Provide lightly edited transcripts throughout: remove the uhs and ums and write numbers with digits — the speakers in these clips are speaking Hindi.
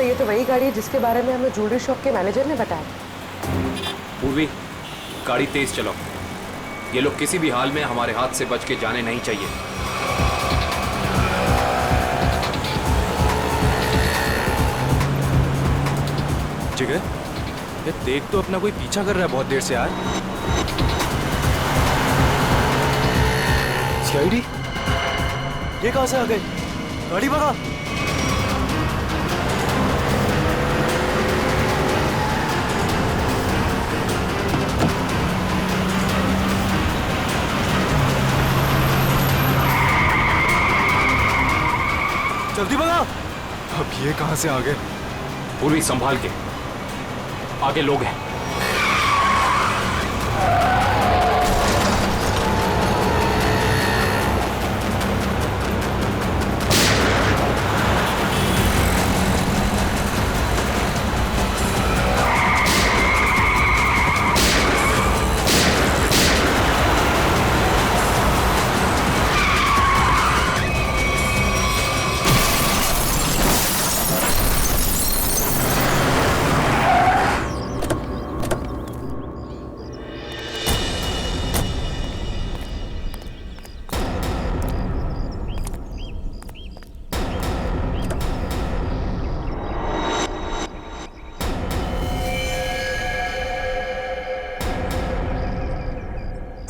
ये तो वही गाड़ी है जिसके बारे में हमें ज्वेलरी शॉप के मैनेजर ने बताया। पूर्वी, गाड़ी तेज चलाओ। ये लोग किसी भी हाल में हमारे हाथ से बच के जाने नहीं चाहिए। जिगर, ये देख तो अपना कोई पीछा कर रहा है बहुत देर से यार। सीआईडी? ये कहां से आ गए? गाड़ी भगा। जल्दी भगा। अब ये कहां से आ गए? पूर्वी संभाल के, आगे लोग हैं।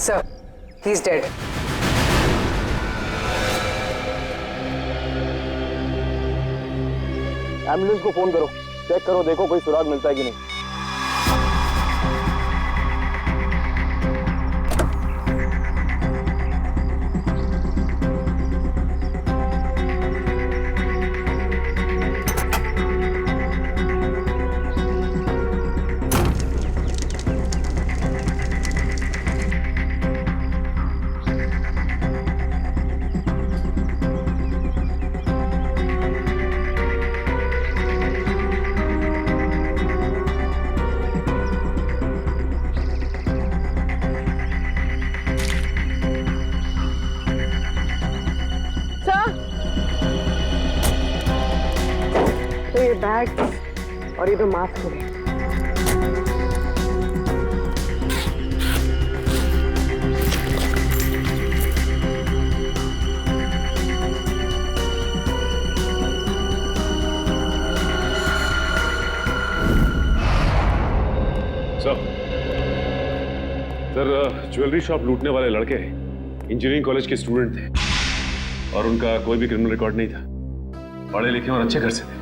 Sir, he's dead. एम्बुलेंस को फोन करो, चेक करो, देखो कोई सुराग मिलता है कि नहीं। तो ये बैग और ये 2 मास्क हो गए। सर, ज्वेलरी शॉप लूटने वाले लड़के इंजीनियरिंग कॉलेज के स्टूडेंट थे और उनका कोई भी क्रिमिनल रिकॉर्ड नहीं था। पढ़े लिखे और अच्छे घर से थे।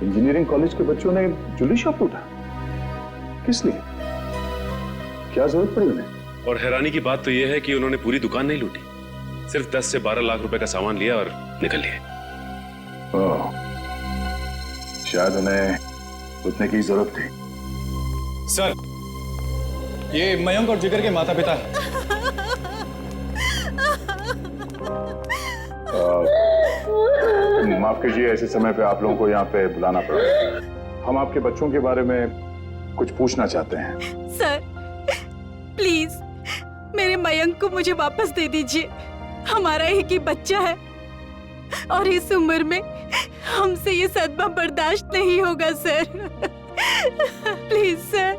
इंजीनियरिंग कॉलेज के बच्चों ने ज्वेलरी शॉप लूटा? किस लिए? क्या जरूरत पड़ी उन्हें? और हैरानी की बात तो यह है कि उन्होंने पूरी दुकान नहीं लूटी, सिर्फ 10 से 12 लाख रुपए का सामान लिया और निकल लिए। शायद उन्हें लूटने की जरूरत थी। सर, ये मयंक और जिगर के माता पिता हैं। माफ कीजिए, ऐसे समय पे आप लोगों को यहाँ पे बुलाना पड़ा। हम आपके बच्चों के बारे में कुछ पूछना चाहते हैं। सर, प्लीज मेरे मयंक को मुझे वापस दे दीजिए। हमारा एक ही बच्चा है और इस उम्र में हमसे ये सदमा बर्दाश्त नहीं होगा सर। प्लीज सर,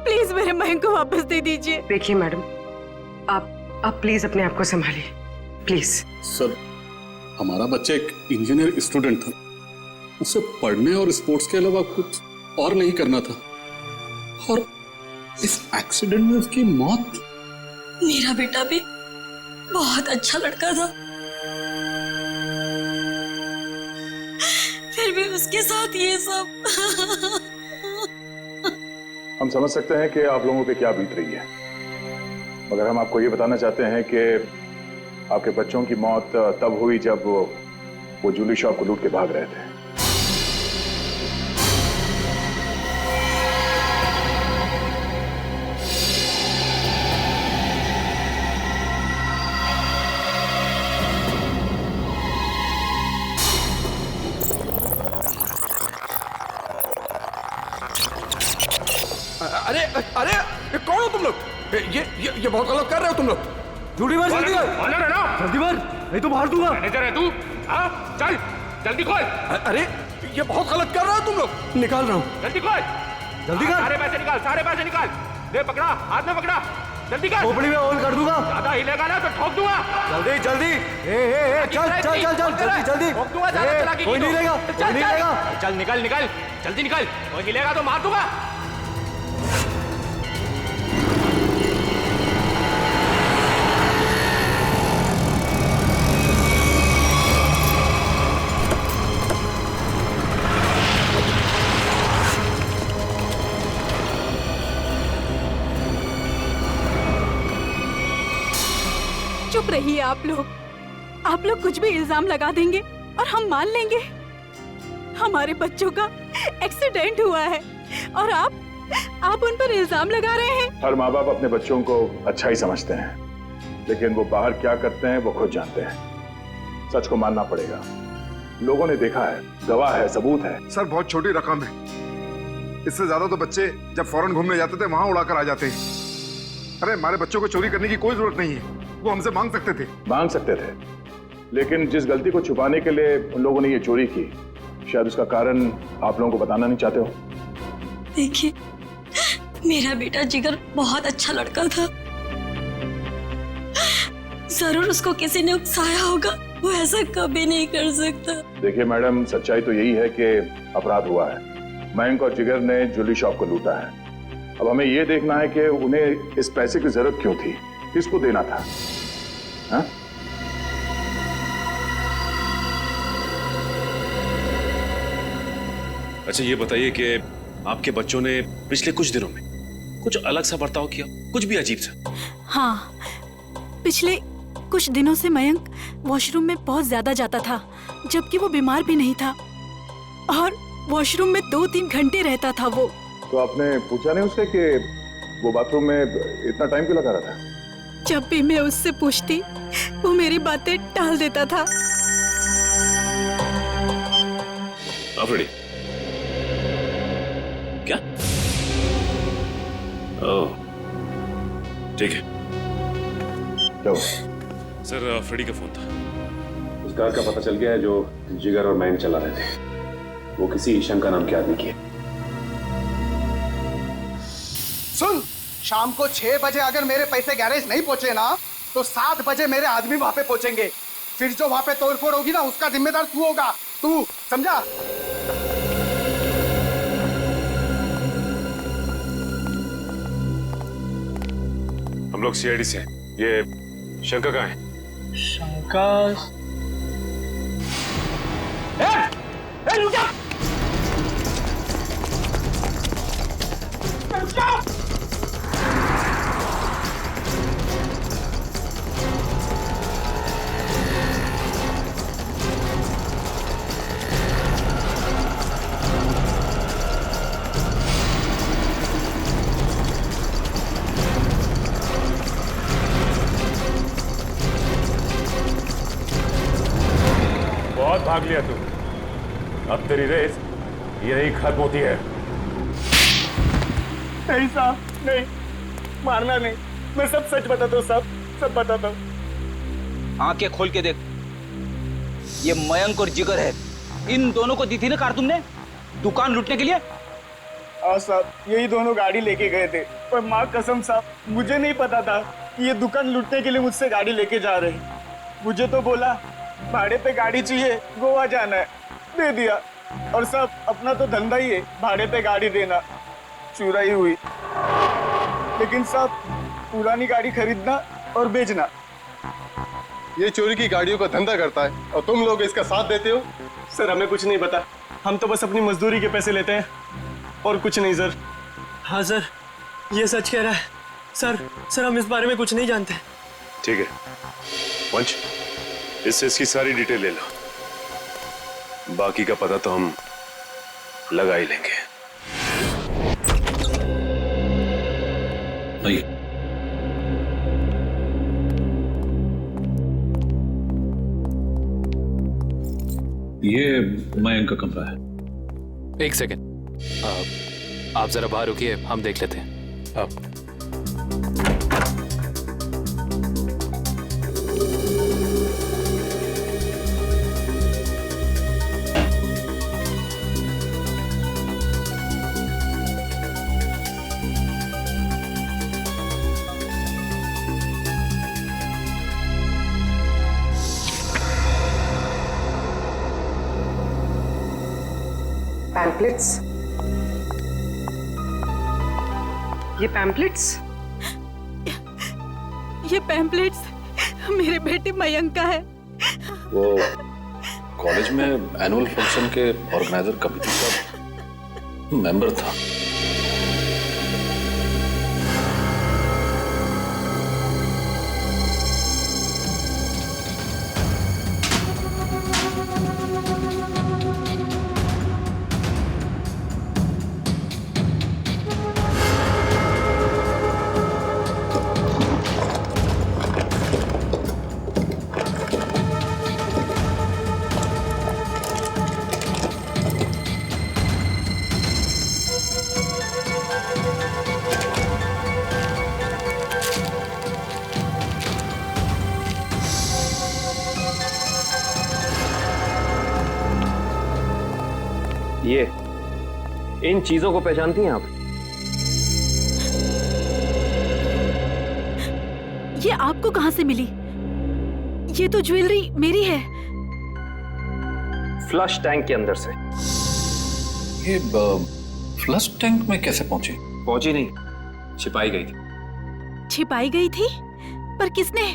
प्लीज मेरे मयंक को वापस दे दीजिए। देखिए मैडम, आप प्लीज अपने आप को संभालिए, प्लीज। सर, हमारा बच्चा एक इंजीनियर स्टूडेंट था, उसे पढ़ने और स्पोर्ट्स के अलावा कुछ और नहीं करना था और इस एक्सीडेंट में उसकी मौत। मेरा बेटा भी बहुत अच्छा लड़का था, फिर भी उसके साथ ये सब। हम समझ सकते हैं कि आप लोगों पे क्या बीत रही है, मगर हम आपको ये बताना चाहते हैं कि आपके बच्चों की मौत तब हुई जब वो ज्वेलरी शॉप को लूट के भाग रहे थे। अरे अरे, ये कौन हो तुम लोग? ये बहुत गलत कर रहे हो तुम लोग। जल्दी भर, जल्दी भर, जल्दी भर, नहीं तो बाहर दूंगा। मैनेजर है तू? हाँ, चल जल्दी खोल। अरे ये बहुत गलत कर रहे हो तुम लोग। निकाल रहा हूँ। जल्दी कर, जल्दी कर। सारे पैसे निकाल। दे पकड़ा, हाथ में पकड़ा, जल्दी कर। खोपड़ी में होल कर दूंगा। ज्यादा हिलेगा ना तो ठोक दूंगा। जल्दी जल्दी। चल जल्दी। ठोक दूंगा ज्यादा चलाकी की कोई नहीं तो। लेगा, चल, कोई नहीं चल। लेगा। चल निकल, जल्दी निकल। कोई हिलेगा तो मार दूंगा। चुप रहिए आप लोग कुछ भी इल्जाम लगा देंगे और हम मान लेंगे। हमारे बच्चों का एक्सीडेंट हुआ है और आप उन पर इल्जाम लगा रहे हैं। हर माँ बाप अपने बच्चों को अच्छा ही समझते हैं, लेकिन वो बाहर क्या करते हैं वो खुद जानते हैं। सच को मानना पड़ेगा। लोगों ने देखा है, गवाह है, सबूत है। सर बहुत छोटी रकम है, इससे ज्यादा तो बच्चे जब फॉरेन घूमने जाते थे वहां उड़ाकर आ जाते हैं। अरे हमारे बच्चों को चोरी करने की कोई जरूरत नहीं है, वो हमसे मांग सकते थे, लेकिन जिस गलती को छुपाने के लिए उन लोगों ने ये चोरी की, शायद उसका कारण आप लोगों को बताना नहीं चाहते हो। देखिए, मेरा बेटा जिगर बहुत अच्छा लड़का था। जरूर उसको किसी ने उकसाया होगा, वो ऐसा कभी नहीं कर सकता। देखिए मैडम, सच्चाई तो यही है कि अपराध हुआ है। मयंक और जिगर ने ज्वेलरी शॉप को लूटा है। अब हमें ये देखना है कि उन्हें इस पैसे की जरूरत क्यों थी, किसको देना था। हा? अच्छा ये बताइए कि आपके बच्चों ने पिछले कुछ दिनों में कुछ अलग सा बर्ताव किया, कुछ भी अजीब सा? हाँ, पिछले कुछ दिनों से मयंक वॉशरूम में बहुत ज्यादा जाता था, जबकि वो बीमार भी नहीं था और वॉशरूम में 2-3 घंटे रहता था वो। तो आपने पूछा नहीं उससे कि वो बाथरूम में इतना टाइम क्यों लगा रहा था? जब भी मैं उससे पूछती, वो मेरी बातें टाल देता था। अफरीदी, क्या? ओह, ठीक है। क्यों? सर अफरीदी का फोन था। उस कार का पता चल गया है जो जिगर और मयंक चला रहे थे। वो किसी ईशन का नाम के आदमी की है। सुन, शाम को 6 बजे अगर मेरे पैसे गैरेज नहीं पहुंचे ना, तो 7 बजे मेरे आदमी वहां पे पहुंचेंगे। फिर जो वहां पे तोड़फोड़ होगी ना, उसका जिम्मेदार तू होगा। तू समझा? हम लोग सीआईडी से हैं। ये शंकर कहाँ है? शंकर बहुत भाग लिया तू, अब तेरी रेस यही खत्म होती है। नहीं साहब, नहीं, मारना नहीं। मैं सब सच बताता हूँ साहब, सब बताता हूँ। आंखें खोल के देख, ये मयंक और जिगर है। इन दोनों को दी थी ना कार तुमने दुकान लूटने के लिए? हाँ साहब, यही दोनों गाड़ी लेके गए थे, पर माँ कसम साहब, मुझे नहीं पता था कि ये दुकान लूटने के लिए मुझसे गाड़ी लेके जा रहे हैं। मुझे तो बोला भाड़े पे गाड़ी चाहिए, गोवा जाना है, दे दिया। और साहब अपना तो धंधा ही है भाड़े पे गाड़ी देना। चुराई हुई, लेकिन साहब पुरानी गाड़ी खरीदना और बेचना। ये चोरी की गाड़ियों का धंधा करता है और तुम लोग इसका साथ देते हो। सर हमें कुछ नहीं पता, हम तो बस अपनी मजदूरी के पैसे लेते हैं और कुछ नहीं सर। हाँ सर, ये सच कह रहा है सर हम इस बारे में कुछ नहीं जानते। ठीक है पंच, इससे इसकी सारी डिटेल ले लो, बाकी का पता तो हम लगा ही लेंगे। ये मयंक का कमरा है। एक सेकंड, आप जरा बाहर रुकिए, हम देख लेते हैं। आप पैम्पलेट्स? ये पैम्पलेट्स? ये पैम्पलेट्स मेरे बेटे मयंक का है। वो कॉलेज में एनुअल फंक्शन के ऑर्गेनाइजर कमेटी का मेंबर था। ये इन चीजों को पहचानती हैं आप? ये आपको कहां से मिली? ये तो ज्वेलरी मेरी है। फ्लश टैंक के अंदर से। ये फ्लश टैंक में कैसे पहुंची? पहुंची नहीं, छिपाई गई थी। छिपाई गई थी? पर किसने?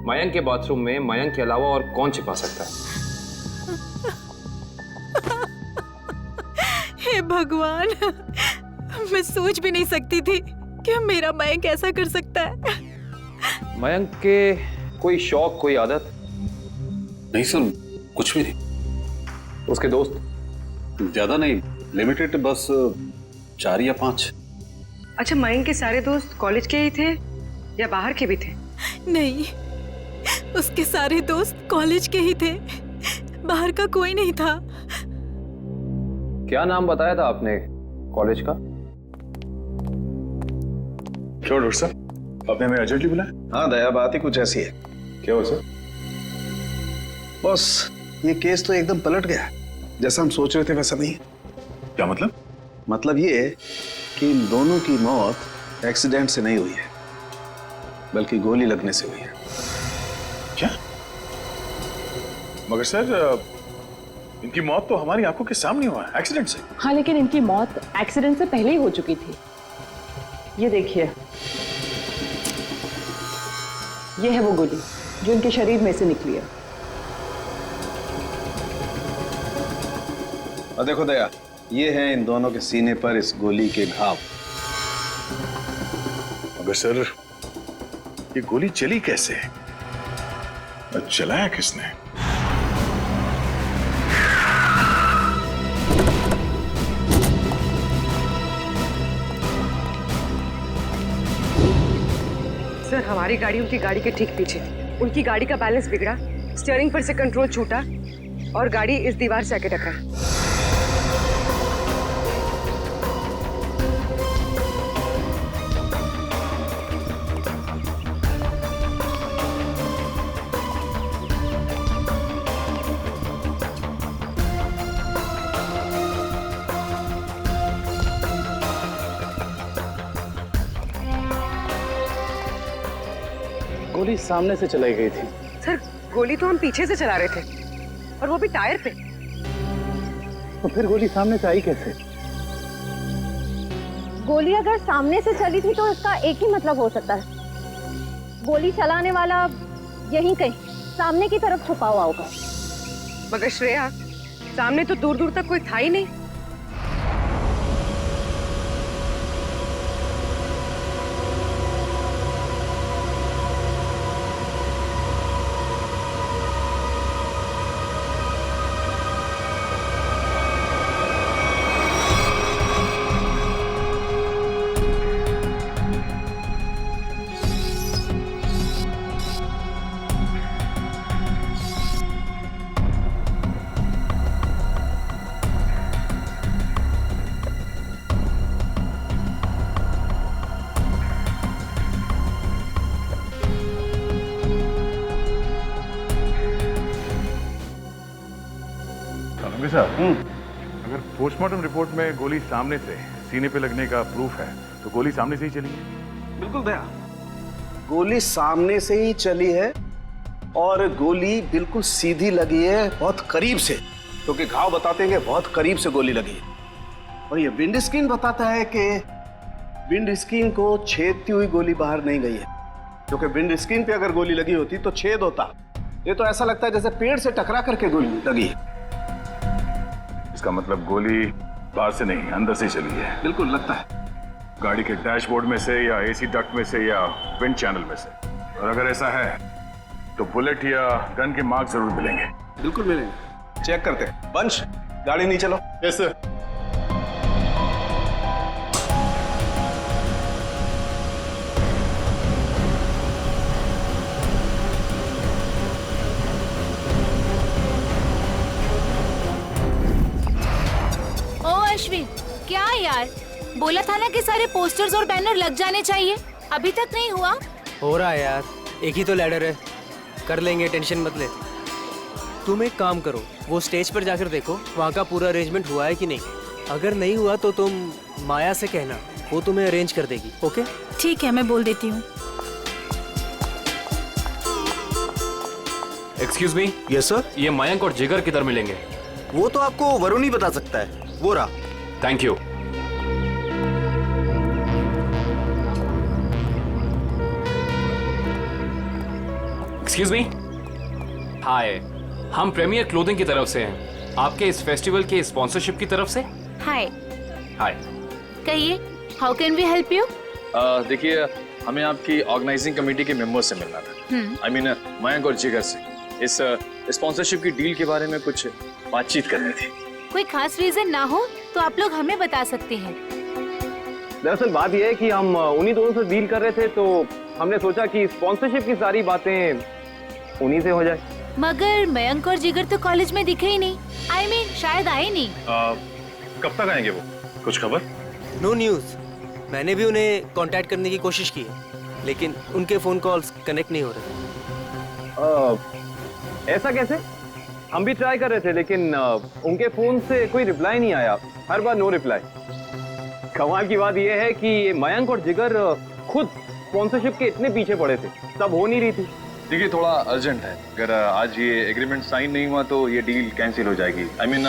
मयंक के बाथरूम में मयंक के अलावा और कौन छिपा सकता है? हे भगवान, मैं सोच भी नहीं सकती थी कि मेरा मयंक ऐसा कर सकता है। मयंक के कोई शौक, कोई आदत? नहीं सर, कुछ भी नहीं। उसके दोस्त? ज्यादा नहीं, लिमिटेड, बस 4 या 5। अच्छा, मयंक के सारे दोस्त कॉलेज के ही थे या बाहर के भी थे? नहीं, उसके सारे दोस्त कॉलेज के ही थे, बाहर का कोई नहीं था। क्या नाम बताया था आपने कॉलेज का? क्यों डॉक्टर साहब, आपने हमें अर्जेंटली बुलाया? हाँ दया, बात ही कुछ ऐसी है। क्या हुआ सर? बॉस, ये केस तो एकदम पलट गया। जैसा हम सोच रहे थे वैसा नहीं। क्या मतलब? मतलब ये कि इन दोनों की मौत एक्सीडेंट से नहीं हुई है, बल्कि गोली लगने से हुई है। क्या? मगर सर, इनकी मौत तो हमारी आंखों के सामने हुआ है, एक्सीडेंट से। हाँ, लेकिन इनकी मौत एक्सीडेंट से पहले ही हो चुकी थी। ये देखिए, ये है वो गोली जो इनके शरीर में से निकली है। और देखो दया, ये है इन दोनों के सीने पर इस गोली के घाव। मगर सर, ये गोली चली कैसे? चलाया किसने? सर, हमारी गाड़ी उनकी गाड़ी के ठीक पीछे थी। उनकी गाड़ी का बैलेंस बिगड़ा, स्टीयरिंग पर से कंट्रोल छूटा और गाड़ी इस दीवार से आके टकरा। गोली सामने से चलाई गई थी। सर, गोली तो हम पीछे से चला रहे थे और वो भी टायर पे। तो फिर गोली सामने से आई कैसे? गोली अगर सामने से चली थी तो इसका एक ही मतलब हो सकता है, गोली चलाने वाला यहीं कहीं सामने की तरफ छुपा हुआ होगा। मगर श्रेया, सामने तो दूर दूर तक कोई था ही नहीं। अगर पोस्टमार्टम रिपोर्ट में गोली सामने से सीने पे लगने का प्रूफ है तो गोली सामने से ही चली है। बिल्कुल दया, गोली सामने से ही चली है और गोली बिल्कुल सीधी लगी है, बहुत करीब से, क्योंकि घाव बताते हैं कि बहुत करीब से गोली लगी है। और ये विंड स्क्रीन बताता है कि विंड स्क्रीन को छेदती हुई गोली बाहर नहीं गई है, क्योंकि विंड स्क्रीन पे अगर गोली लगी होती तो छेद होता। ये तो ऐसा लगता है जैसे पेड़ से टकरा करके गोली लगी है। इसका मतलब गोली बाहर से नहीं, अंदर से चली है। बिल्कुल लगता है। गाड़ी के डैशबोर्ड में से या एसी डक्ट में से या विंड चैनल में से। और अगर ऐसा है तो बुलेट या गन के मार्क जरूर मिलेंगे। बिल्कुल मिलेंगे, चेक करते हैं। वंश, गाड़ी नहीं चलो। Yes sir. ओ अश्विन, क्या यार, बोला था ना कि सारे पोस्टर्स और बैनर लग जाने चाहिए, अभी तक नहीं हुआ। हो रहा है यार, एक ही तो लैडर है, कर लेंगे, टेंशन मत ले। तुम एक काम करो, वो स्टेज पर जाकर देखो वहाँ का पूरा अरेंजमेंट हुआ है कि नहीं। अगर नहीं हुआ तो तुम माया से कहना, वो तुम्हें अरेंज कर देगी। ओके ठीक है, मैं बोल देती हूँ। Excuse me. Yes sir. ये मयंक और जिगर किधर मिलेंगे? वो तो आपको वरुण ही बता सकता है, वो रहा। Thank you. Excuse me. Hi, हम प्रीमियर क्लोथिंग की तरफ से हैं, आपके इस फेस्टिवल के स्पॉन्सरशिप की तरफ से। हाय। हाय। कहिए, how can we help you? देखिए, हमें आपकी ऑर्गेनाइजिंग कमेटी के मेंबर से मिलना था। आई मीन मयंक और जिगर से। इस स्पॉन्सरशिप की डील के बारे में कुछ बातचीत करनी थी। कोई खास रीजन ना हो तो आप लोग हमें बता सकते हैं। दरअसल बात यह है कि हम उन्हीं दोनों से डील कर रहे थे, तो हमने सोचा कि स्पॉन्सरशिप की सारी बातें उन्हीं से हो जाए। मगर मयंक और जिगर तो कॉलेज में दिखे ही नहीं। आई मीन शायद आए नहीं। कब तक आएंगे वो? कुछ खबर? No news. मैंने भी उन्हें कांटेक्ट करने की कोशिश की है, लेकिन उनके फोन कॉल्स कनेक्ट नहीं हो रहे। ऐसा कैसे? हम भी ट्राई कर रहे थे, लेकिन उनके फोन से कोई रिप्लाई नहीं आया, हर बार नो रिप्लाई। कमाल की बात यह है कि मयंक और जिगर खुद स्पॉन्सरशिप के इतने पीछे पड़े थे, तब हो नहीं रही थी। देखिए, थोड़ा अर्जेंट है। अगर आज ये एग्रीमेंट साइन नहीं हुआ तो ये डील कैंसिल हो जाएगी। आई मीन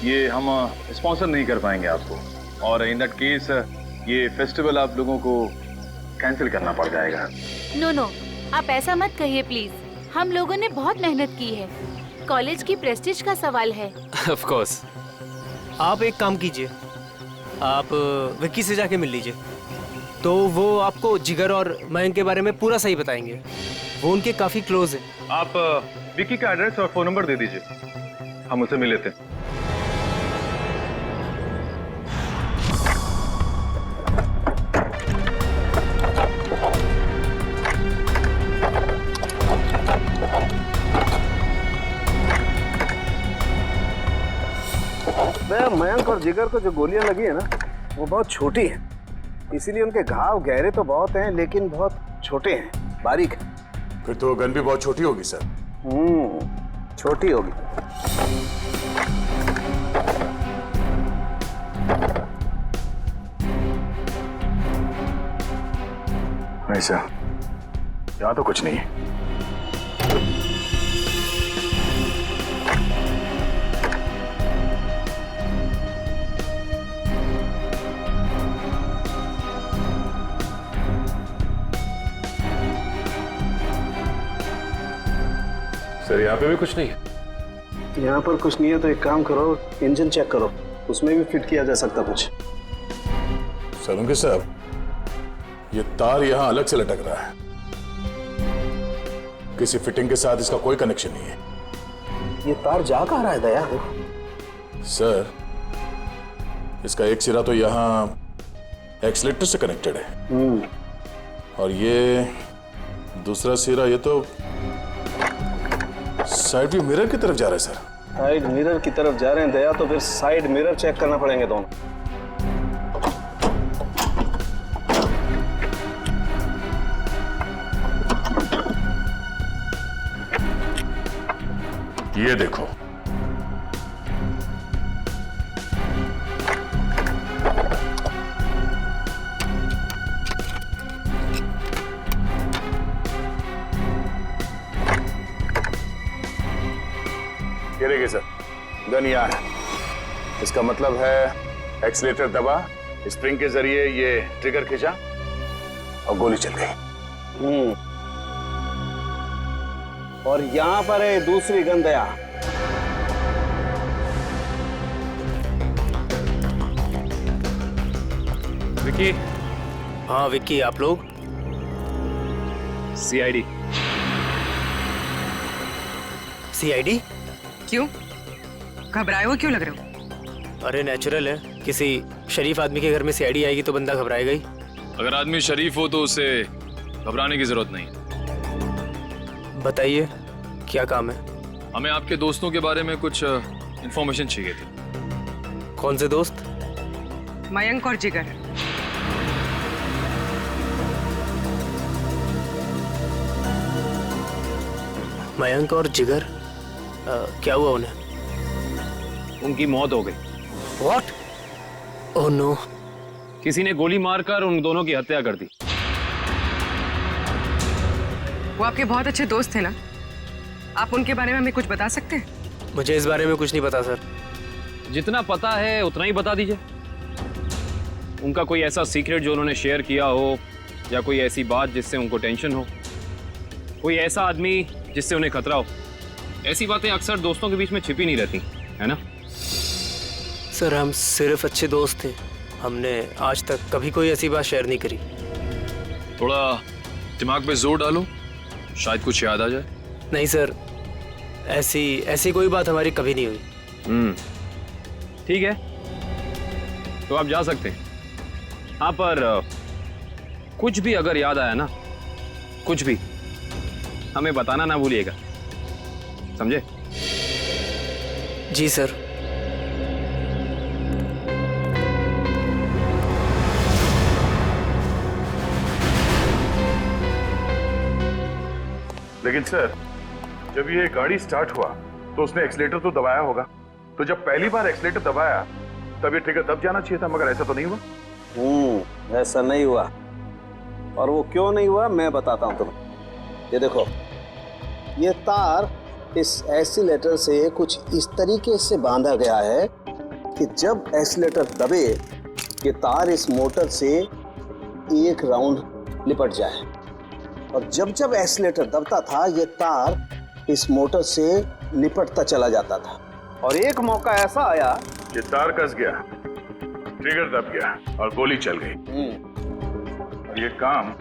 ये हम स्पॉन्सर नहीं कर पाएंगे आपको, और इन दैट केस ये फेस्टिवल आप लोगों को कैंसिल करना पड़ जाएगा। नो नो, आप ऐसा मत कहिए प्लीज। हम लोगों ने बहुत मेहनत की है, कॉलेज की प्रेस्टीज का सवाल है। Of course. आप एक काम कीजिए, आप विक्की से जाके मिल लीजिए, तो वो आपको जिगर और मयंक के बारे में पूरा सही बताएंगे। वो उनके काफी क्लोज है। आप विक्की का एड्रेस और फोन नंबर दे दीजिए, हम उसे मिल लेते हैं। मयंक और जिगर को जो गोलियां लगी है ना, वो बहुत छोटी हैं, इसीलिए उनके घाव गहरे तो बहुत हैं, लेकिन बहुत छोटे हैं, बारीक हैं। फिर तो गन भी बहुत छोटी होगी सर। छोटी होगी। नहीं सर, यहाँ तो कुछ नहीं है। सर, यहाँ पे भी कुछ नहीं है। यहाँ पर कुछ नहीं है तो एक काम करो, इंजन चेक करो, उसमें भी फिट किया जा सकता कुछ। सलूंगे साहब, ये तार यहाँ अलग से लटक रहा है, किसी फिटिंग के साथ इसका कोई कनेक्शन नहीं है। ये तार जा कहाँ रहा है दया? सर, इसका एक सिरा तो यहाँ एक्सीलेटर से कनेक्टेड है, और ये दूसरा सिरा ये तो साइड व्यू मिरर की तरफ जा रहा है सर। साइड मिरर की तरफ जा रहे हैं दया, तो फिर साइड मिरर चेक करना पड़ेंगे दोनों। ये देखो, ये देखिए सर, गन यहाँ है। इसका मतलब है एक्सीलेटर दबा, स्प्रिंग के जरिए ये ट्रिगर खींचा और गोली चल गई। और यहाँ पर है दूसरी गन दया। विकी। हाँ विक्की, आप लोग? सीआईडी। सीआईडी? क्यों? घबराए हो क्यों लग रहे हो? अरे नेचुरल है, किसी शरीफ आदमी के घर में सीआईडी आएगी तो बंदा घबराएगा ही। अगर आदमी शरीफ हो तो उसे घबराने की जरूरत नहीं। बताइए क्या काम है? हमें आपके दोस्तों के बारे में कुछ इंफॉर्मेशन चाहिए थी। कौन से दोस्त? मयंक और जिगर। मयंक और जिगर? क्या हुआ उन्हें? उनकी मौत हो गई। What? Oh no! किसी ने गोली मारकर उन दोनों की हत्या कर दी। वो आपके बहुत अच्छे दोस्त थे ना? आप उनके बारे में हमें कुछ बता सकते हैं? मुझे इस बारे में कुछ नहीं पता सर। जितना पता है उतना ही बता दीजिए। उनका कोई ऐसा सीक्रेट जो उन्होंने शेयर किया हो, या कोई ऐसी बात जिससे उनको टेंशन हो, कोई ऐसा आदमी जिससे उन्हें खतरा हो। ऐसी बातें अक्सर दोस्तों के बीच में छिपी नहीं रहती, है ना? सर हम सिर्फ अच्छे दोस्त थे, हमने आज तक कभी कोई ऐसी बात शेयर नहीं करी। थोड़ा दिमाग पे जोर डालो, शायद कुछ याद आ जाए। नहीं सर, ऐसी कोई बात हमारी कभी नहीं हुई। ठीक है, तो आप जा सकते हैं। हाँ, पर कुछ भी अगर याद आया ना, कुछ भी, हमें बताना ना भूलिएगा, समझे? जी सर। लेकिन सर, जब ये गाड़ी स्टार्ट हुआ तो उसने एक्सीलेटर तो दबाया होगा, तो जब पहली बार एक्सीलेटर दबाया तब ये ट्रिगर दब जाना चाहिए था, मगर ऐसा तो नहीं हुआ। ऐसा नहीं हुआ। और वो क्यों नहीं हुआ मैं बताता हूं तुम्हें। ये देखो, ये तार इस एक्सीलेटर से कुछ इस तरीके से बांधा गया है कि जब एक्सीलेटर दबे ये तार इस मोटर से एक राउंड लिपट जाए, और जब जब एक्सीलेटर दबता था ये तार इस मोटर से लिपटता चला जाता था। और एक मौका ऐसा आया कि तार कस गया, ट्रिगर दब गया और गोली चल गई। और ये काम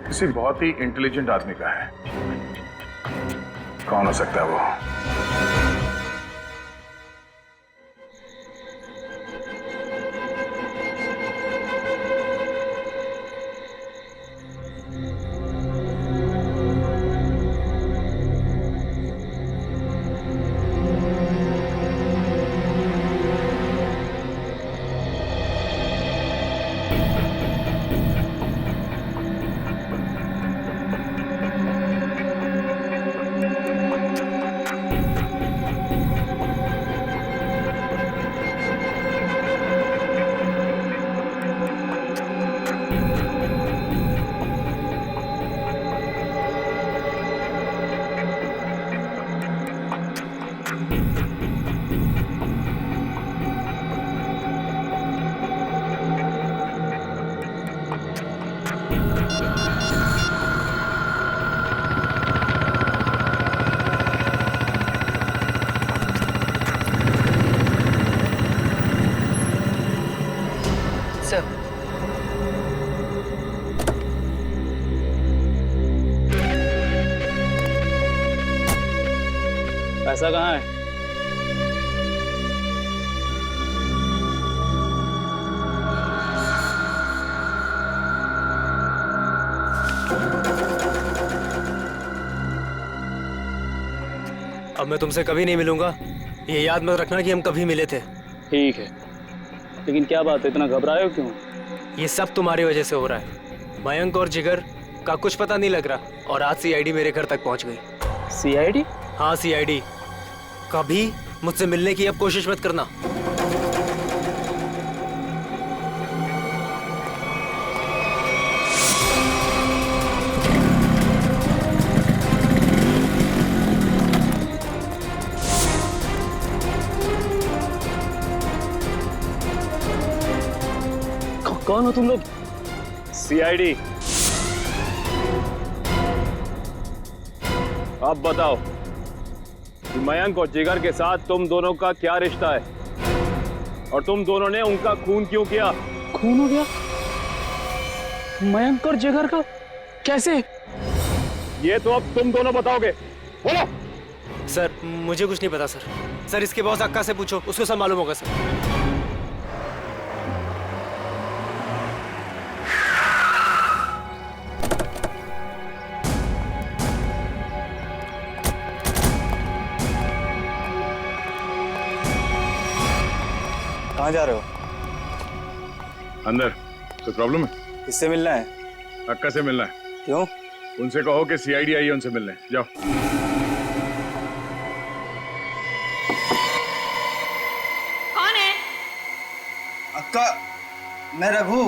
किसी बहुत ही इंटेलिजेंट आदमी का है। कौन हो सकता है वो? पैसा कहाँ है? अब मैं तुमसे कभी नहीं मिलूंगा, ये याद मत रखना कि हम कभी मिले थे। ठीक है, लेकिन क्या बात है, इतना घबराए हो क्यों? ये सब तुम्हारी वजह से हो रहा है। मयंक और जिगर का कुछ पता नहीं लग रहा, और आज सीआईडी मेरे घर तक पहुंच गई। सीआईडी? हाँ सीआईडी। कभी मुझसे मिलने की अब कोशिश मत करना। कौन हो तुम लोग? सीआईडी। अब बताओ कि मयंक और जिगर के साथ तुम दोनों का क्या रिश्ता है और तुम दोनों ने उनका खून क्यों किया? खून हो गया? मयंक और जिगर का कैसे? ये तो अब तुम दोनों बताओगे। बोलो। सर मुझे कुछ नहीं पता सर। सर इसके बॉस अक्का से पूछो, उसको सब मालूम होगा सर। कहाँ जा रहे हो? अंदर। कोई प्रॉब्लम है? किससे मिलना है? अक्का से मिलना है। क्यों? उनसे कहो कि सीआईडी आई है उनसे मिलने। जाओ। कौन है? अक्का, मैं रघु।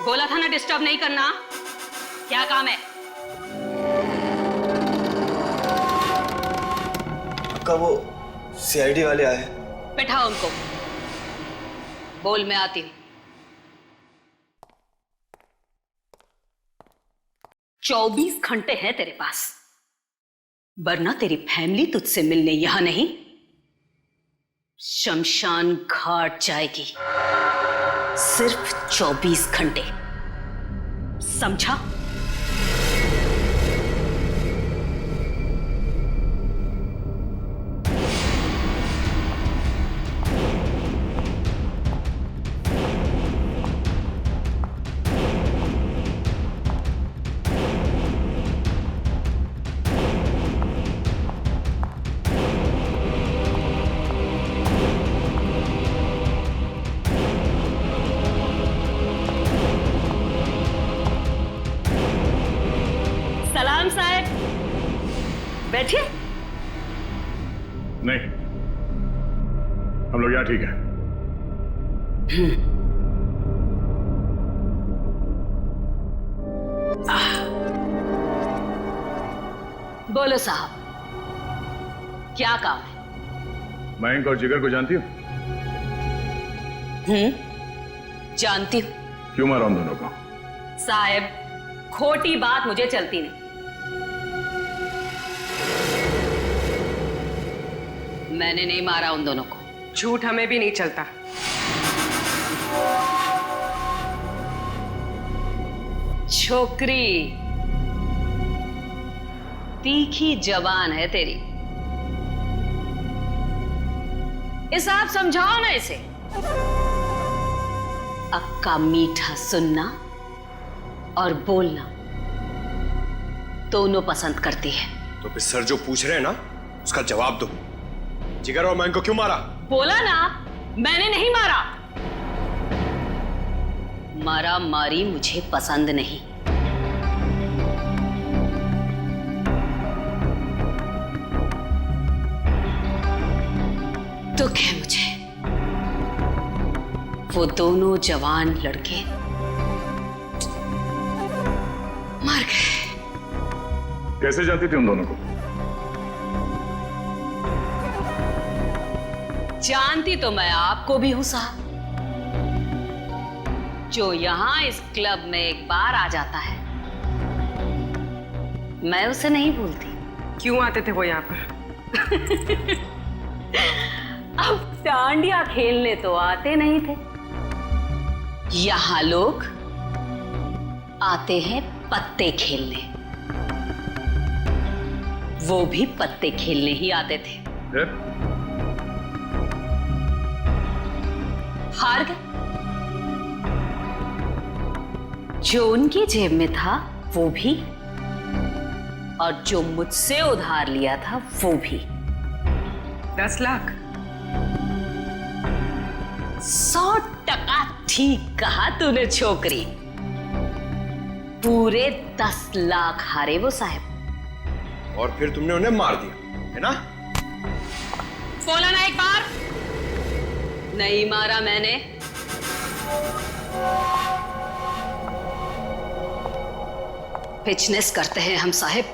बोला था ना डिस्टर्ब नहीं करना। क्या काम है? अक्का वो सीआईडी वाले आए। बैठाओ उनको। बोल, मैं आती हूँ। 24 घंटे हैं तेरे पास, वरना तेरी फैमिली तुझसे मिलने यहां नहीं, शमशान घाट जाएगी। सिर्फ 24 घंटे, समझा? सलाम साहब, बैठिए। नहीं, हम लोग यहाँ ठीक है। बोलो साहब, क्या काम है? मयंक और जिगर को जानती हो? जानती हूँ। क्यों मारा उन दोनों को? साहब, खोटी बात मुझे चलती नहीं। मैंने नहीं मारा उन दोनों को। झूठ हमें भी नहीं चलता। छोकरी तीखी जबान है तेरी, इस आप समझाओ ना इसे। अक्का मीठा सुनना और बोलना दोनों पसंद करती है। तो फिर सर जो पूछ रहे हैं ना उसका जवाब दो। जिगर और मयंक को क्यों मारा? बोला ना, मैंने नहीं मारा। मारा मारी मुझे पसंद नहीं। दुख है मुझे, वो दोनों जवान लड़के मर गए। कैसे जानती थी उन दोनों को? जानती तो मैं आपको भी हूं साहब। जो यहां इस क्लब में एक बार आ जाता है, मैं उसे नहीं भूलती। क्यों आते थे वो यहाँ पर? अब डांडिया खेलने तो आते नहीं थे। यहां लोग आते हैं पत्ते खेलने। वो भी पत्ते खेलने ही आते थे। हार गए। जो उनकी जेब में था वो भी, और जो मुझसे उधार लिया था वो भी। 10 लाख। 100% ठीक कहा तूने छोकरी। पूरे 10 लाख हारे वो साहब। और फिर तुमने उन्हें मार दिया, है ना? बोला ना एक बार। नहीं मारा मैंने। बिजनेस करते हैं हम साहब,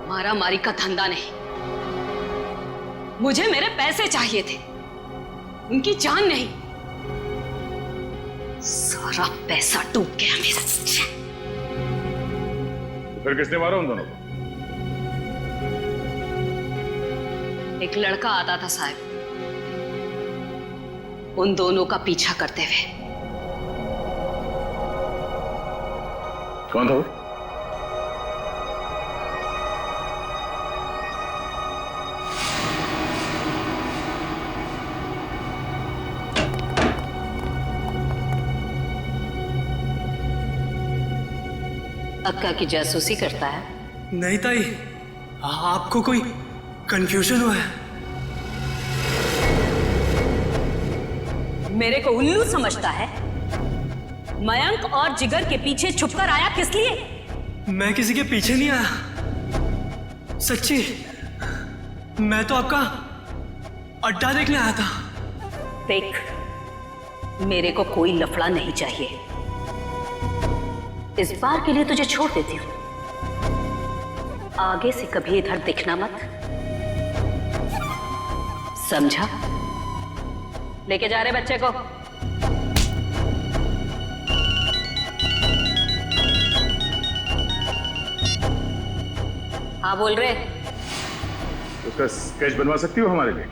मारा मारी का धंधा नहीं। मुझे मेरे पैसे चाहिए थे, उनकी जान नहीं। सारा पैसा डूब गया मेरा। फिर किसने मारा उन दोनों को? एक लड़का आता था साहब, उन दोनों का पीछा करते हुए। कौन था वो? अक्का की जासूसी करता है? नहीं ताई, आपको कोई कंफ्यूजन हुआ है? मेरे को उल्लू समझता है? मयंक और जिगर के पीछे छुपकर आया किस लिए? मैं किसी के पीछे नहीं आया, सच्ची। मैं तो आपका अड्डा देखने आया था। देख, मेरे को कोई लफड़ा नहीं चाहिए। इस बार के लिए तुझे छोड़ देती हूँ, आगे से कभी इधर दिखना मत, समझा? लेके जा रहे बच्चे को। हाँ बोल रहे। उसका स्केच बनवा सकती हो हमारे लिए?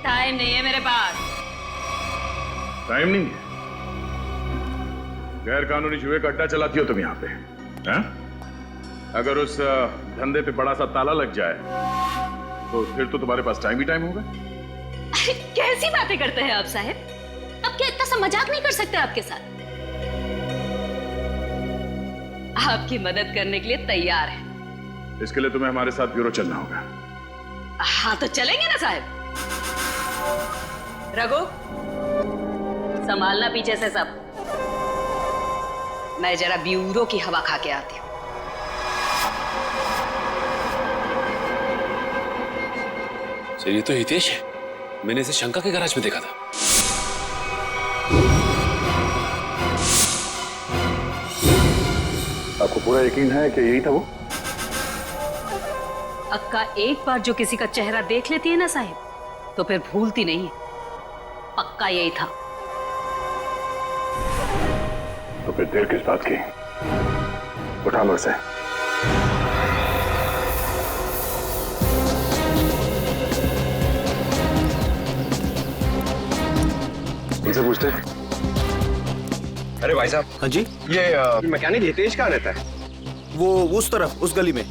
टाइम नहीं है मेरे पास। टाइम नहीं है? गैर कानूनी जुए का अड्डा चलाती हो तुम यहाँ पे, हैं? अगर उस धंधे पे बड़ा सा ताला लग जाए तो फिर तो तुम्हारे पास टाइम ही टाइम होगा। अरे कैसी बातें करते हैं आप साहब? अब क्या इतना सा मजाक नहीं कर सकते आपके साथ? आपकी मदद करने के लिए तैयार है। इसके लिए तुम्हें हमारे साथ ब्यूरो चलना होगा। हाँ तो चलेंगे ना साहब। रघु, संभालना पीछे से सब। मैं जरा ब्यूरो की हवा खा के आती हूँ। सर ये तो हितेश है, मैंने इसे शंका के गैराज में देखा था। आपको पूरा यकीन है कि यही था वो? अक्का एक बार जो किसी का चेहरा देख लेती है ना साहिब, तो फिर भूलती नहीं है। पक्का यही था। तो फिर देर किस बात की? उठा लो इसे। इनसे पूछते हैं। अरे भाई साहब। हाँ जी। ये मैकेनिक हितेश कहाँ रहता है? वो उस तरफ, उस गली में।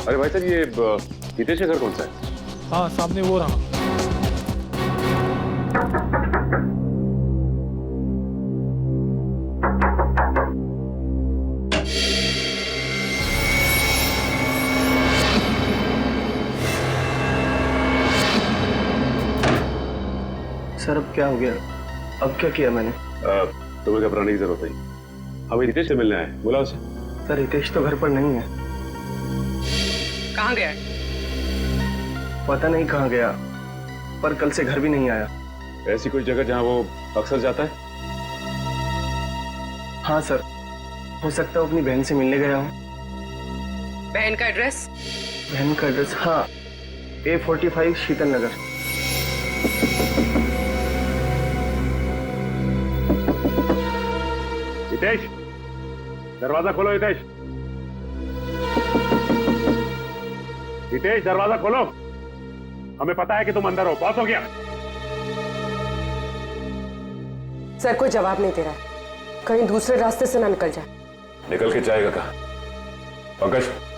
अरे भाई साहब, ये हितेश का घर कौन सा है? हाँ सामने वो रहा। सर अब क्या हो गया? अब क्या किया मैंने? तुम्हें घबराने की जरूरत नहीं। हमें हितेश से मिलना है, बोला उसे। सर हितेश तो घर पर नहीं है। कहाँ गया? पता नहीं कहाँ गया, पर कल से घर भी नहीं आया। ऐसी कोई जगह जहाँ वो अक्सर जाता है? हाँ सर, हो सकता है अपनी बहन से मिलने गया हूँ। बहन का एड्रेस? बहन का एड्रेस, हाँ, A45 शीतल नगर। हितेश, दरवाजा खोलो। हितेश, हितेश दरवाजा खोलो। हमें पता है कि तुम अंदर हो। बहुत हो गया। सर कोई जवाब नहीं दे रहा है, कहीं दूसरे रास्ते से ना निकल जाए। निकल के जाएगा कहाँ? पंकज, पंकज।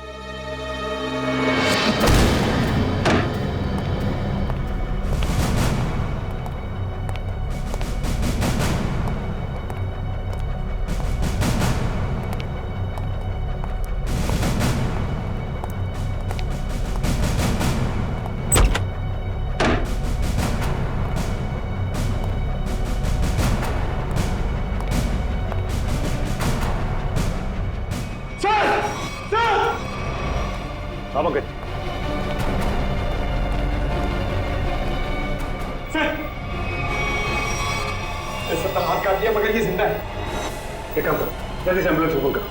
सर, हाथ काट दिया मगर ये जिंदा है। एक काम करो, जल्दी से एम्बुलेंस को फोन करो।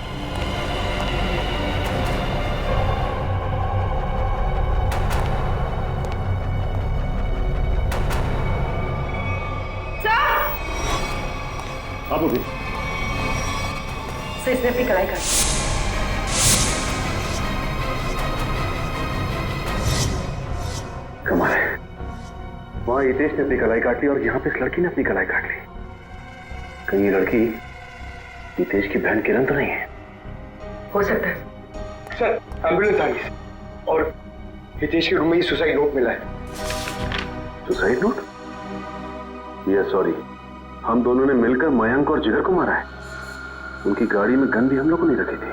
आप उठिए। सर इसने अपनी कलाई काटी। कमाल है, वहां हितेश ने अपनी कलाई काट ली और यहाँ पे इस लड़की ने अपनी कलाई काट ली। कहीं ये लड़की हितेश की बहन किरण तो नहीं है? हो सकता है। सर एम्बुलेंस आ गई और हितेश के रूम में ही सुसाइड नोट मिला है। Suicide note? यस सॉरी, हम दोनों ने मिलकर मयंक और जिगर को मारा है। उनकी गाड़ी में गन भी हम लोगों ने रखी थी,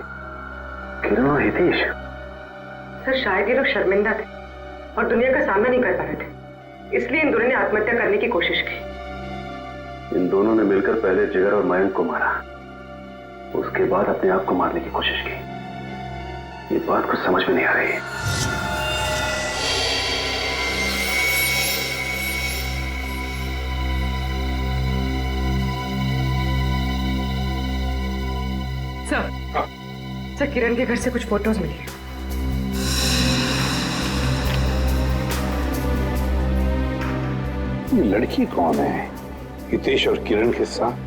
किरण और हितेश। सर शायद ये लोग शर्मिंदा थे और दुनिया का सामना नहीं कर पा रहे थे, इसलिए इन दोनों ने आत्महत्या करने की कोशिश की। इन दोनों ने मिलकर पहले जिगर और मयंक को मारा, उसके बाद अपने आप को मारने की कोशिश की। ये बात कुछ समझ में नहीं आ रही है। सर किरण के घर से कुछ फोटोज मिली है। ये लड़की कौन है? हितेश और किरण के साथ?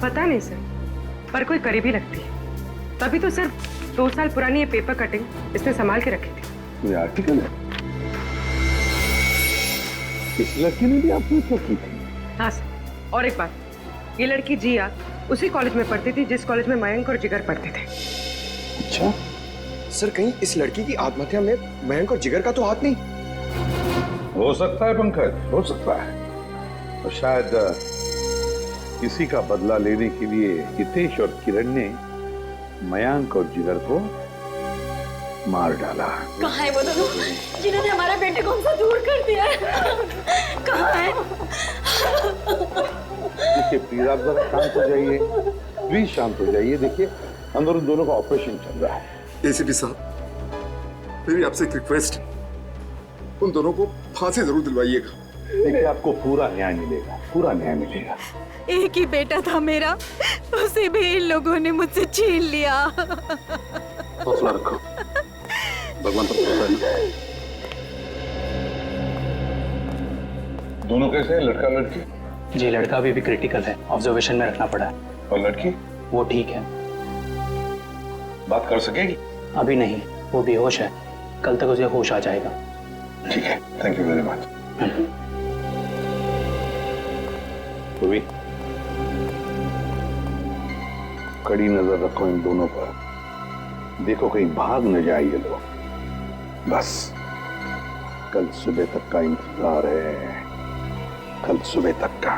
पता नहीं सर, पर कोई करीबी लगती है। तभी तो सर 2 साल पुरानी ये पेपर कटिंग इसने संभाल के रखी थी। ये आर्टिकल है? इस लड़की ने भी आत्महत्या की थी? हाँ सर, और एक बात, ये लड़की जिया उसी कॉलेज में पढ़ती थी जिस कॉलेज में मयंक और जिगर पढ़ते थे। अच्छा सर, कहीं इस लड़की की आत्महत्या में मयंक और जिगर का तो हाथ नहीं? हो सकता है पंकज, हो सकता है। और शायद किसी का बदला लेने के लिए हितेश और किरण ने मयंक और जिगर को मार डाला। कहाँ है वो दोनों जिन्होंने हमारे बेटे को हमसे दूर कर दिया है? कहाँ है? देखिए प्लीज आप जरा शांत हो जाइए, प्लीज शांत हो जाइए। देखिए अंदर उन दोनों का ऑपरेशन चल रहा है। एसीपी साहब, मेरी आपसे एक रिक्वेस्ट है, उन दोनों को फांसी जरूर दिलवाइएगा। देखिए आपको पूरा न्याय मिलेगा, पूरा न्याय मिलेगा। एक ही बेटा था मेरा, उसे भी इन लोगों ने मुझसे छीन लिया। हौसला रखो, भगवान पर भरोसा है। दोनों कैसे हैं, लड़का लड़की? जी लड़का अभी भी क्रिटिकल है, ऑब्जर्वेशन में रखना पड़ा है। और लड़की? वो ठीक है। बात कर सकेगी? अभी नहीं, वो बेहोश है, कल तक उसे होश आ जाएगा। ठीक है, थैंक यू वेरी मच। पूर्वी, कड़ी नजर रखो इन दोनों पर, देखो कहीं भाग न जाए ये लोग। बस कल सुबह तक का इंतजार है, कल सुबह तक का।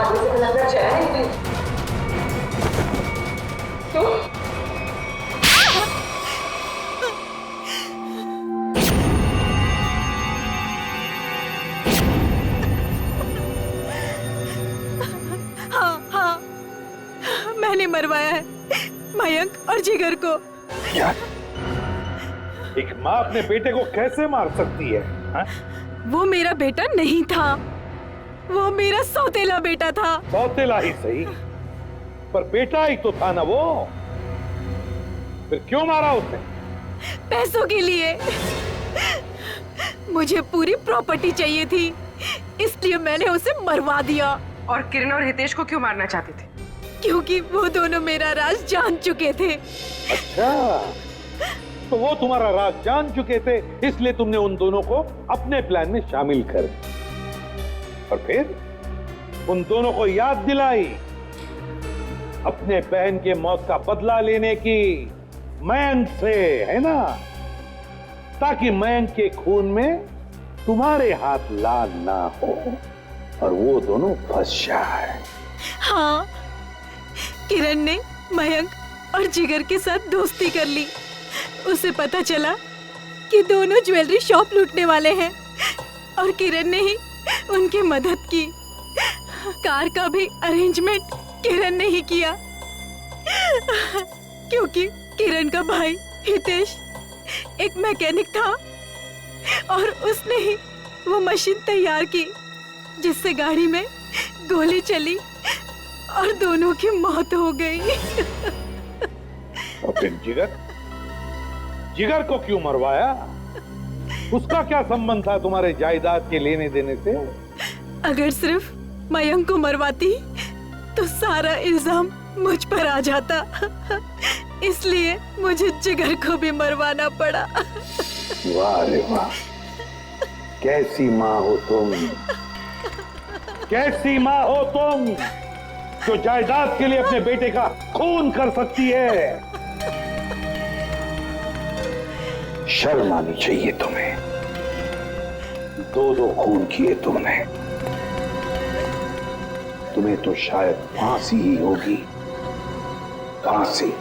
आगे से अंदर जाया नहीं क्यों? हाँ, मैंने मरवाया है मयंक और जिगर को। क्या? एक माँ अपने बेटे को कैसे मार सकती है? हा? वो मेरा बेटा नहीं था, वो मेरा सौतेला बेटा था। सौतेला ही सही, पर बेटा ही तो था ना वो। फिर क्यों मारा उसे? पैसों के लिए। मुझे पूरी प्रॉपर्टी चाहिए थी, इसलिए मैंने उसे मरवा दिया। और किरण और हितेश को क्यों मारना चाहते थे? क्योंकि वो दोनों मेरा राज जान चुके थे। अच्छा, तो वो तुम्हारा राज जान चुके थे, इसलिए तुमने उन दोनों को अपने प्लान में शामिल कर दिया। और फिर उन दोनों को याद दिलाई अपने बहन के मौत का बदला लेने की मयंक से, है ना? ताकि मयंक के खून में तुम्हारे हाथ लाल ना हो और वो दोनों फंस जाए। हाँ, किरण ने मयंक और जिगर के साथ दोस्ती कर ली। उसे पता चला कि दोनों ज्वेलरी शॉप लूटने वाले हैं और किरण ने ही उनकी मदद की। कार का भी अरेंजमेंट किरण ने ही किया, क्योंकि किरण का भाई हितेश एक मैकेनिक था और उसने ही वो मशीन तैयार की जिससे गाड़ी में गोली चली और दोनों की मौत हो गई। और फिर जिगर को क्यों मरवाया? उसका क्या संबंध था तुम्हारे जायदाद के लेने देने से? अगर सिर्फ मयंक को मरवाती तो सारा इल्जाम मुझ पर आ जाता, इसलिए मुझे जिगर को भी मरवाना पड़ा। वाह रे वाह, कैसी माँ हो तुम, कैसी माँ हो तुम जो जायदाद के लिए अपने बेटे का खून कर सकती है। शर्म आनी चाहिए तुम्हें, दो खून किए तुमने। तुम्हें तो शायद फांसी ही होगी, फांसी।